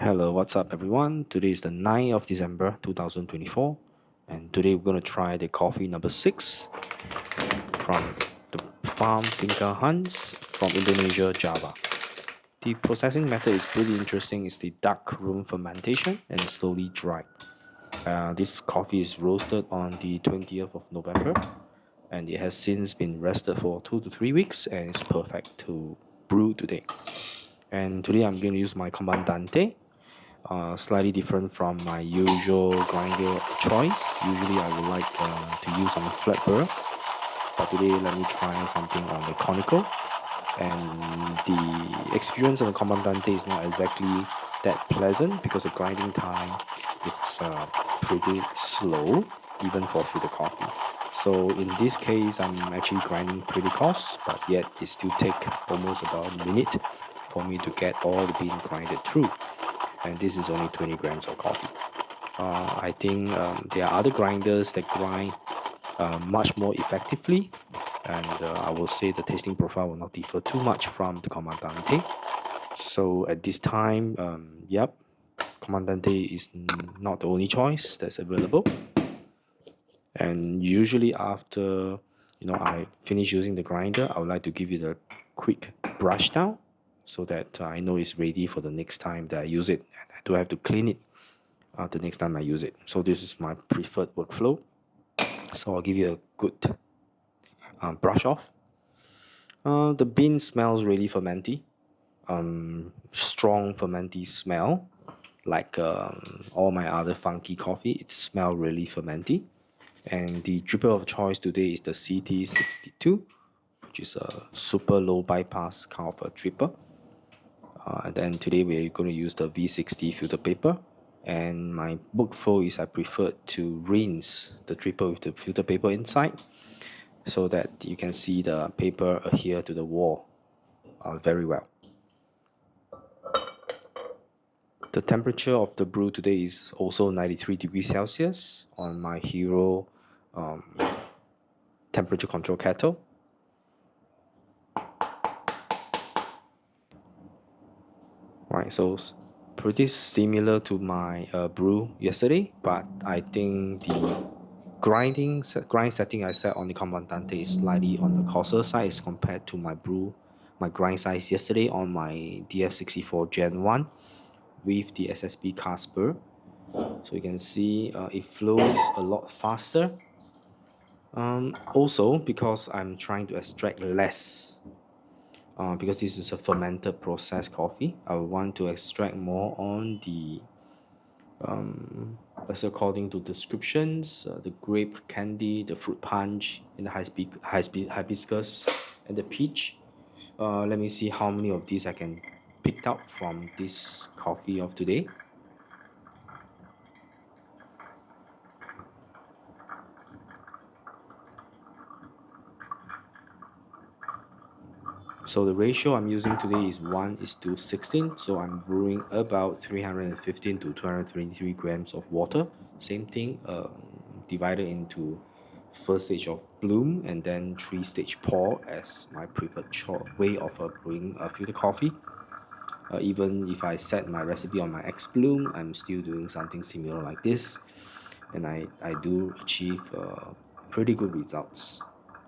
Hello, what's up everyone? Today is the 9th of December 2024 and today we're going to try the coffee number 6 from the farm Finca Hans from Indonesia, Java. The processing method is pretty interesting. It's the dark room fermentation and slowly dry. This coffee is roasted on the 20th of November and it has since been rested for 2 to 3 weeks and it's perfect to brew today. And today I'm going to use my Commandante, slightly different from my usual grinder choice. Usually I would like to use on a flat burr, but today let me try something on the conical. And the experience on the Commandante is not exactly that pleasant because the grinding time it's pretty slow, even for filter coffee. So in this case, I'm actually grinding pretty coarse, but yet it still take almost about a minute for me to get all the bean grinded through. And this is only 20 grams of coffee. I think there are other grinders that grind much more effectively, and I will say the tasting profile will not differ too much from the Commandante. So at this time, yep, Commandante is not the only choice that's available. And usually after I finish using the grinder, I would like to give it a quick brush down so that I know it's ready for the next time that I use it. And I don't have to clean it the next time I use it. So this is my preferred workflow. So I'll give you a good brush off. The bean smells really fermenty, strong fermenty smell, like all my other funky coffee. It smells really fermenty. And the dripper of choice today is the CT62, which is a super low bypass kind of a dripper. And then today we're going to use the V60 filter paper. And my workflow is I prefer to rinse the dripper with the filter paper inside so that you can see the paper adhere to the wall very well. The temperature of the brew today is also 93 degrees Celsius on my Hero temperature control kettle. Right, so pretty similar to my brew yesterday, but I think the grind setting I set on the Commandante is slightly on the coarser side as compared to my grind size yesterday on my DF64 Gen 1 with the SSB Casper. So you can see it flows a lot faster. Also, because I'm trying to extract less, because this is a fermented processed coffee, I want to extract more on the as according to descriptions, the grape candy, the fruit punch, and the hibiscus, and the peach. Let me see how many of these I can pick up from this coffee of today. So the ratio I'm using today is 1:16. So I'm brewing about 315 to 223 grams of water. Same thing, divided into first stage of bloom and then 3-stage pour as my preferred way of brewing filter coffee. Even if I set my recipe on my X bloom, I'm still doing something similar like this, and I do achieve pretty good results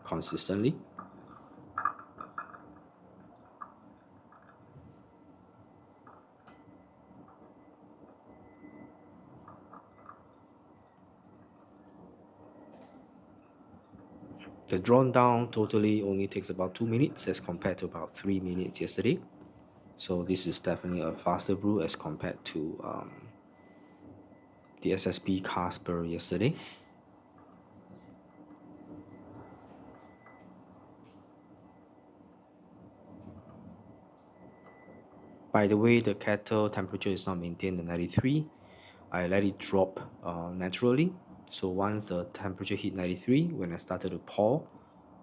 consistently. The drawn down totally only takes about 2 minutes as compared to about 3 minutes yesterday. So this is definitely a faster brew as compared to the SSB Casper yesterday. By the way, the kettle temperature is not maintained at 93. I let it drop naturally. So once the temperature hit 93, when I started to pour,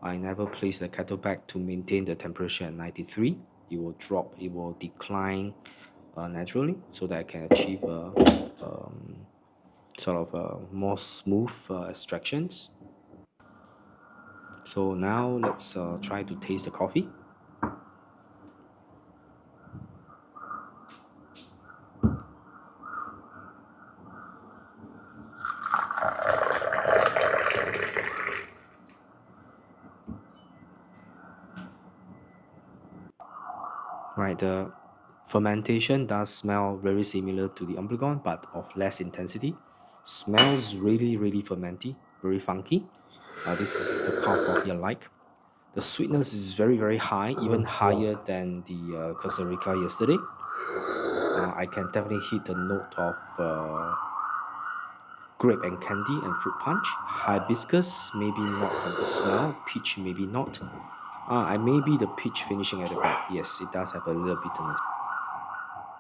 I never place the kettle back to maintain the temperature at 93. It will drop, it will decline naturally so that I can achieve sort of more smooth extractions. So now let's try to taste the coffee. Right, the fermentation does smell very similar to the Obligon, but of less intensity. Smells really fermenty, very funky. This is the kind of coffee I like. The sweetness is very high, even higher than the Costa Rica yesterday. I can definitely hit the note of grape and candy and fruit punch. Hibiscus, maybe not from the smell. Peach, maybe not. Maybe the peach finishing at the back. Yes, it does have a little bitterness.